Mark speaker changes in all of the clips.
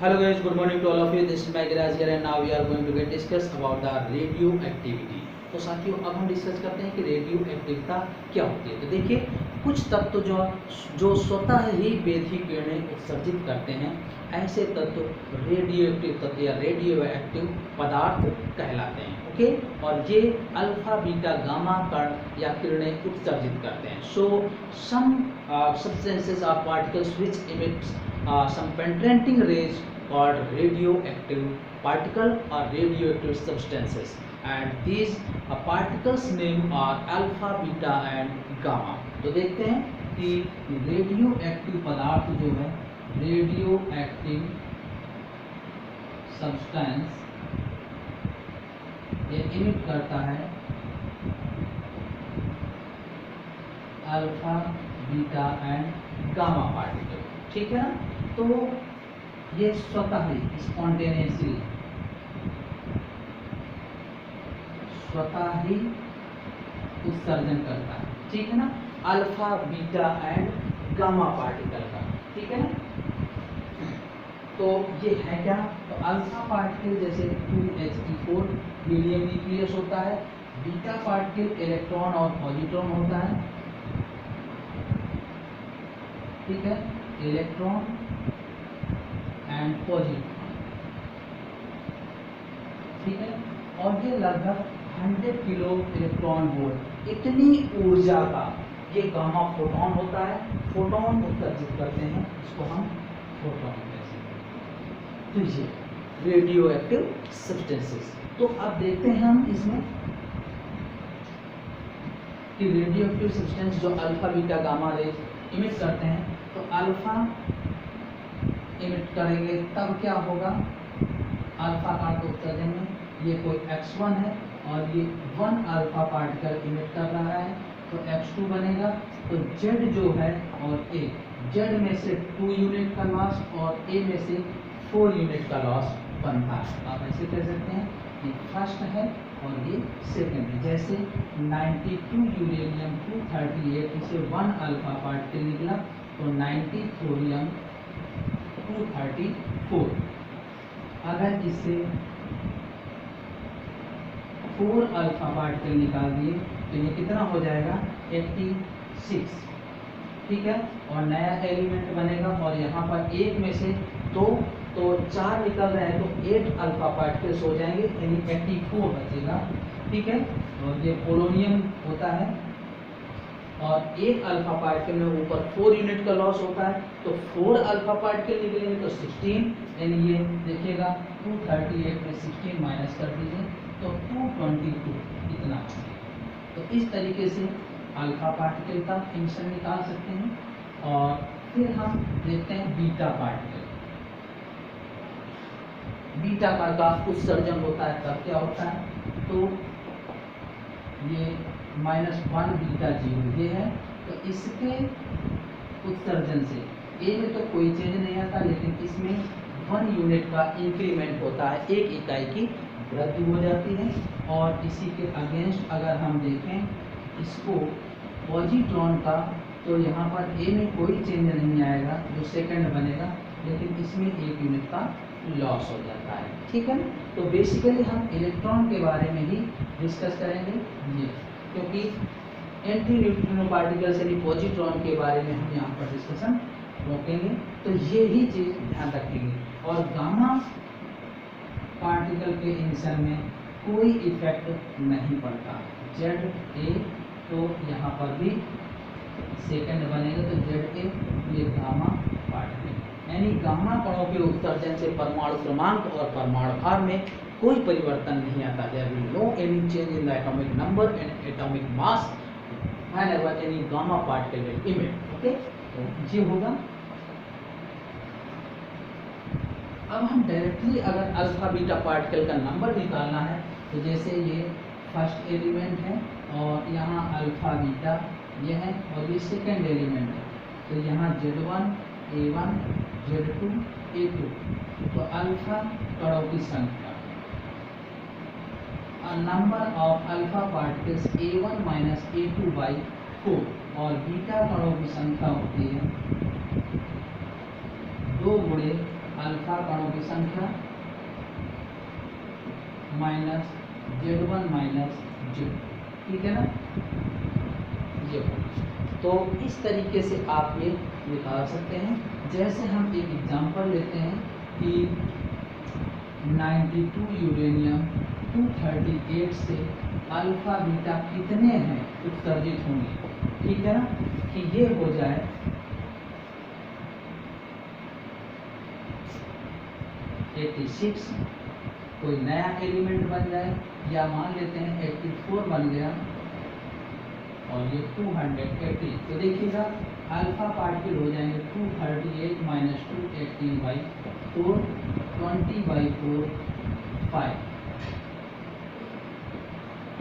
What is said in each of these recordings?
Speaker 1: Hello guys, good morning to all of you. This is Megiraj here and now we are going to get discuss about the radioactivity. तो साथियों अब हम discuss करते हैं कि radio activity क्या होती है। तो देखिए कुछ तत्व जो जो स्वतः ही बेधी किरणें उत्सर्जित करते हैं ऐसे तत्व रेडियो एक्टिव तत्व या रेडियो एक्टिव पदार्थ कहलाते हैं। ओके, और ये अल्फा बीटा गामा कण या किरणें उत्सर्जित करते हैं। सो सम substances or particles which emit some penetrating rays called radioactive particle or radioactive substances, and these particles name are alpha beta and gamma। तो देखते हैं कि रेडियो एक्टिव पदार्थ जो है रेडियो एक्टिव सब्सटेंस ये इमिट करता है alpha beta and gamma particle. ठीक है ना, तो ये स्वतः ही स्पॉन्टेनियसली स्वतः ही उत्सर्जन करता है। ठीक है ना, alpha beta and gamma particle का। ठीक है ना, तो ये है क्या, तो अल्फा पार्टिकल जैसे 2He4 हीलियम न्यूक्लियस होता है, बीटा पार्टिकल इलेक्ट्रॉन और पॉजिट्रॉन होता है। ठीक है, इलेक्ट्रॉन एंड पॉजिट्रॉन। ठीक है, और ये लगभग 100 किलो इलेक्ट्रॉन वोल्ट इतनी ऊर्जा का ये गामा फोटोन होता है। फोटोन उत्सर्जित करते हैं, इसको हम फोटोन कहते हैं। तो ये रेडियो एक्टिव सब्सटेंसेस। तो अब देखते हैं हम इसमें कि रेडियो एक्टिव सब्सटेंस जो alpha beta gamma rays emit करते हैं, तो अल्फा इमिट करेंगे तब क्या होगा, अल्फा का उत्सर्जन में ये कोई x1 है और ये 1 अल्फा पार्टिकल इमिट कर रहा है, तो x2 बनेगा। तो z जो है और a, z में से 2 यूनिट का लॉस और a में से 4 यूनिट का लॉस बनता है। आप ऐसे कह सकते हैं, ये फर्स्ट है और ये सेकंड है। जैसे 92 यूरेनियम 238 इसे 1 अल्फा पार्टिकल निकला, तो 90 थोरियम 234। अगर इसे 4 अल्फा पार्टिकल निकाल दिए तो ये कितना हो जाएगा, 86। ठीक है, और नया एलिमेंट बनेगा और यहाँ पर एक में से तो 4 निकल रहे हैं तो 8 अल्फा पार्टिकल्स हो जाएंगे, यानी 84 बचेगा। ठीक है, और ये पोलोनियम होता है और 1 अल्फा पार्टिकल में ऊपर 4 यूनिट का लॉस होता है, तो 4 अल्फा पार्टिकल निकलेंगे तो 16, यानी ये देखिएगा 238 में 16 माइनस कर दीजिए तो 222 इतना। तो इस तरीके से अल्फा पार्टिकल का एमिशन निकाल सकते हैं। और फिर हम देखते हैं बीटा पार्टिकल। बीटा का उत्सर्जन होता है तब क्या होता है, तो ये -1 बीटा 0 ये है, तो इसके उत्सर्जन से ए में तो कोई चेंज नहीं आता, लेकिन इसमें 1 यूनिट का इंक्रीमेंट होता है, 1 इकाई की वृद्धि हो जाती है। और इसी के अगेंस्ट अगर हम देखें इसको पॉजिट्रॉन का, तो यहाँ पर ए में कोई चेंज नहीं आएगा, जो सेकंड बनेगा, लेकिन इसमें 1 यूनिट का लॉस हो जाता है। ठीक है, तो बेसिकली हम इलेक्ट्रॉन के बारे में ही डिस्कस करेंगे ये, क्योंकि एंटी न्यूट्रिनो पार्टिकल्स यानी पॉजिट्रॉन के बारे में हम यहाँ पर डिस्कशन रोकेंगे, तो ये ही चीज़ ध्यान रखेंगे। और गामा पार्टिकल के एमिशन में कोई इफेक्ट नहीं पड़ता। ZA तो यहाँ पर भी सेकंड बनेगा, तो ZA ये गामा पार्टिकल, यानी गामा कणों के उत्सर्जन से परमाणु क्रमांक और परमाणु भार में कोई परिवर्तन नहीं आता। There will no any change in the atomic number and atomic mass whenever any gamma particle will emit. Okay, तो ये होगा। अब हम डायरेक्टली अगर अल्फा बीटा पार्टिकल का नंबर निकालना है, तो जैसे ये फर्स्ट एलिमेंट है और यहाँ अल्फा बीटा ये है और ये सेकेंड एलिमेंट है, तो यहाँ Z1 A1 Z2 A2, तो अल्फा कणों की संख्या, number of alpha particles A1 minus A2 by 4, और बीटा कणों की संख्या होती है 2 गुणे अल्फा कणों की संख्या माइनस Z1 माइनस Z, ठीक है ना। ये तो इस तरीके से आप ये निकाल सकते हैं। जैसे हम एक एग्जांपल लेते हैं कि 92 यूरेनियम 238 से अल्फा बीटा कितने हैं उत्सर्जित होंगे, ठीक है ना। कि ये हो जाए 86, कोई नया एलिमेंट बन जाए, या मान लेते हैं 84 बन गया और ये 280। तो देखिएगा अल्फा पार्टिकल हो जाएंगे 238 माइनस 218/4 20/4 5,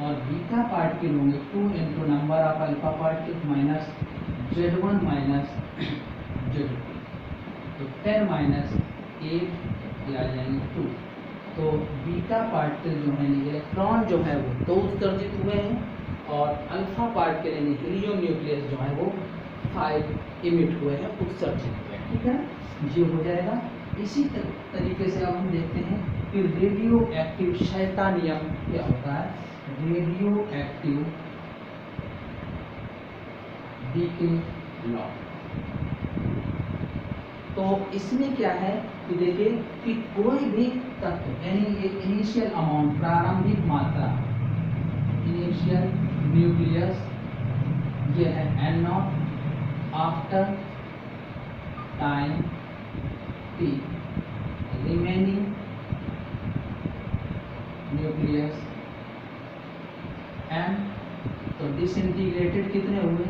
Speaker 1: और बीटा पार्टिकल होंगे 2 into number of alpha particle minus Z1 minus Z2, तो 10 माइनस 8 आ जाएंगे 2। तो बीटा पार्टिकल जो है इलेक्ट्रॉन जो है वो 2 उत्सर्जित हुए हैं, और अल्फा पार्टिकल यानी हीलियम न्यूक्लियस जो है वो 5 इमिट हुए हैं, उत्सर्जित हुए हैं, ठीक है। ये हो जाएगा। इसी तरीके से अब हम देखते हैं कि रेडियो एक्टिव शैतानियम क्या होता है। रेडियो एक्टिव डीके लॉ, तो इसमें क्या है कि देखिए कि कोई भी तत्व यानी एक इनिशियल अमाउंट प्रारंभिक मात्रा, इनिशियल न्यूक्लियस ये है N0, after time T remaining nucleus M, तो डिसइंटीग्रेटेड कितने हुए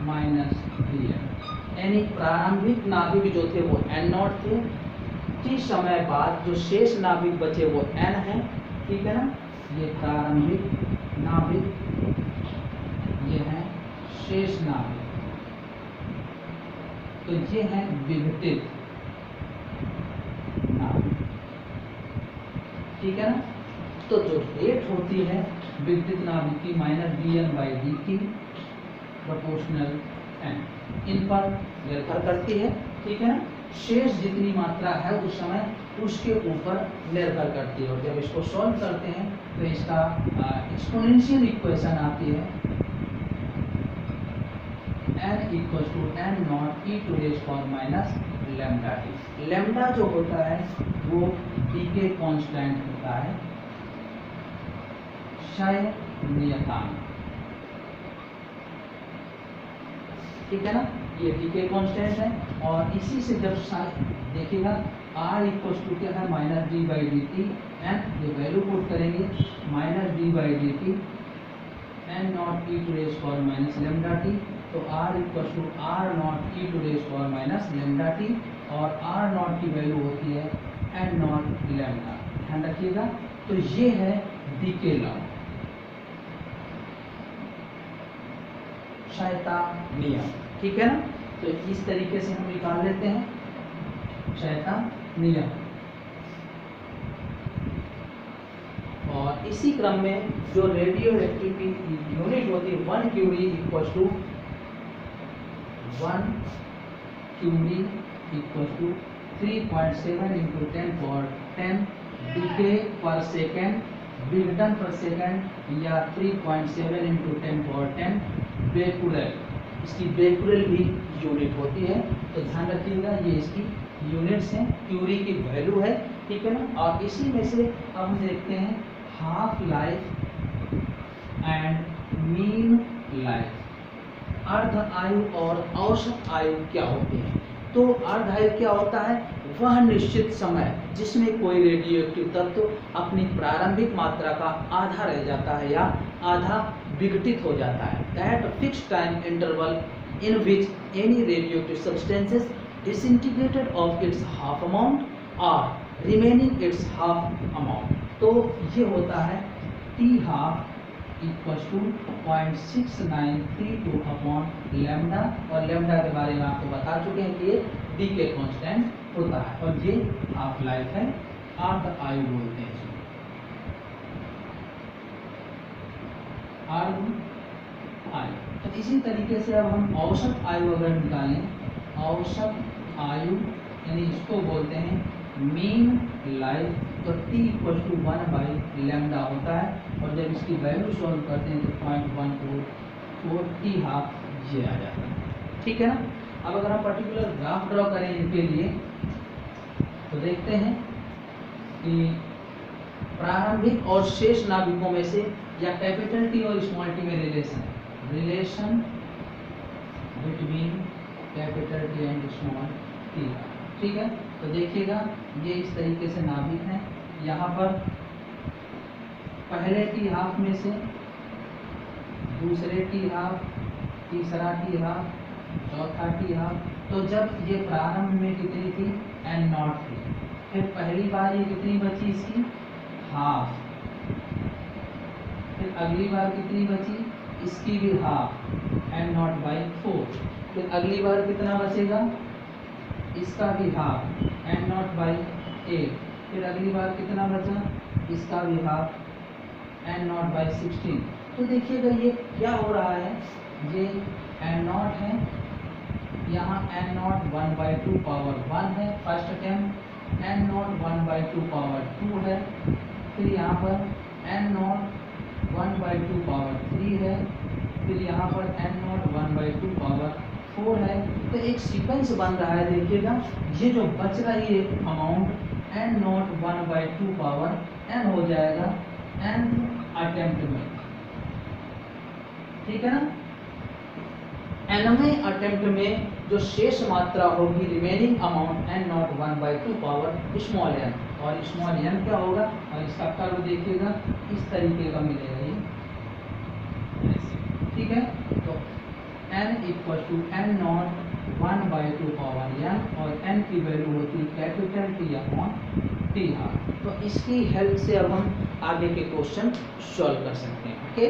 Speaker 1: -3m, यानी प्रारंभिक नाभिक जो थे वो N0 थे, कुछ समय बाद जो शेष नाभिक बचे वो N है, ठीक है ना। ये प्रारंभिक नाभिक, ये है शेष नाभिक, तो ये है विघटित नाभिक, ठीक है ना। तो जो रेट होती है विघटित नाभिक की -dN/dt प्रोपोर्शनल n, इन पर निर्भर करती है, ठीक है ना। शेष जितनी मात्रा है उस समय उसके ऊपर निर्भर करती है, और जब इसको सॉल्व करते हैं तो इसका एक्सपोनेंशियल इक्वेशन आती है n = n0 e⁻ λt। Lambda जो होता है वो डीके कांस्टेंट होता है, क्षय नियतांक, ठीक है ना। ये डीके कांस्टेंट है, और इसी से जब देखिएगा R = क्या है -d/dt, n ये वैल्यू पुट करेंगे -d/dt n0 e⁻ तो R = R0 e⁻ और R0 की वैल्यू होती है n0 लैम्डा, ध्यान रखिएगा। तो ये है डीके लॉ, क्षयता नियम, ठीक है ना। तो इस तरीके से हम निकाल लेते हैं क्षयता नियम, और इसी क्रम में जो रेडियो एक्टिविटी यूनिट होती है 1 क्यूरी = 1 क्यूरी = 3.7 × 10⁻10 डीके पर सेकेंड, विघटन पर सेकेंड, या 3.7 × 10⁻10 बेकुरेल, इसकी बेकुरेल भी यूनिट होती है। तो ध्यान रखिएगा ये इसकी यूनिट्स हैं, क्यूरी की वैल्यू है, ठीक है ना। और इसी में से अब हम देखते हैं half life and mean life, अर्ध आयु और औसत आयु क्या होती है। तो अर्ध आयु क्या होता है, वह निश्चित समय जिसमें कोई रेडियोएक्टिव तत्व अपनी प्रारंभिक मात्रा का आधा रह जाता है या आधा विघटित हो जाता है। That fixed time interval in which any radioactive substances disintegrated of its half amount और रिमेनिंग इट्स हाफ अमाउंट। तो ये होता है T½ = 0.6932 अपॉन लैम्डा, और लैम्डा के बारे में आपको बता चुके हैं कि ये डीके कांस्टेंट होता है, और ये हाफ लाइफ है, अर्ध आयु बोलते हैं इसको, अर्ध आयु। तो इसी तरीके से अब हम औसत आयु अगर निकालें, औसत आयु, यानी इसको बोलते हैं मीन लाइफ। तो t इक्वल टू 1/λ होता है, और जब इसकी वैल्यू सॉल्व करते हैं तो 0.144 t हाफ ये आ जाता है। ठीक है ना। अब अगर हम पर्टिकुलर ग्राफ ड्रॉ करें इनके लिए तो देखते हैं कि प्रारंभिक और शेष नाभिकों में से, या कैपिटल टी और स्मॉल टी में relation between capital T and small T. ठीक है, तो देखिएगा ये इस तरीके से नाभिक हैं। यहाँ पर पहले टी हाफ में से दूसरे टी हाफ, तीसरा टी हाफ, चौथा टी हाफ। तो जब ये प्रारंभ में कितनी थी, n0 थी, फिर पहली बार ये कितनी बची इसकी, हाफ, फिर अगली बार कितनी बची इसकी भी हाफ, n0/4। फिर अगली बार कितना बचेगा इसका भी हाफ, n0/8। फिर अगली बार कितना बचा इसका भी हाफ, n0/16। तो देखिएगा ये क्या हो रहा है, ये n0 है, यहाँ n0 1/2 पावर 1 है फर्स्ट टर्म, n0 1/2 पावर 2 है, फिर यहाँ पर n0 1/2 पावर 3 है, फिर यहाँ पर n0 1/2 पावर 4 है। तो एक सीक्वेंस बन रहा है। देखिएगा ये जो बच रही है अमाउंट n0 1/2 पावर n हो जाएगा n अटेम्प्ट में। ठीक है ना। nवें अटेम्प्ट में जो शेष मात्रा होगी, remaining amount n0 1/2 power small n, और स्मॉल n क्या होगा, और इसका कर्व देखिएगा इस तरीके का मिलेगा ये। ठीक है, तो n equal to n0 1/2 power n, और n की वैल्यू होती है capital T upon T half. तो इसकी हेल्प से अब हम आगे के क्वेश्चन सॉल्व कर सकते हैं। ओके।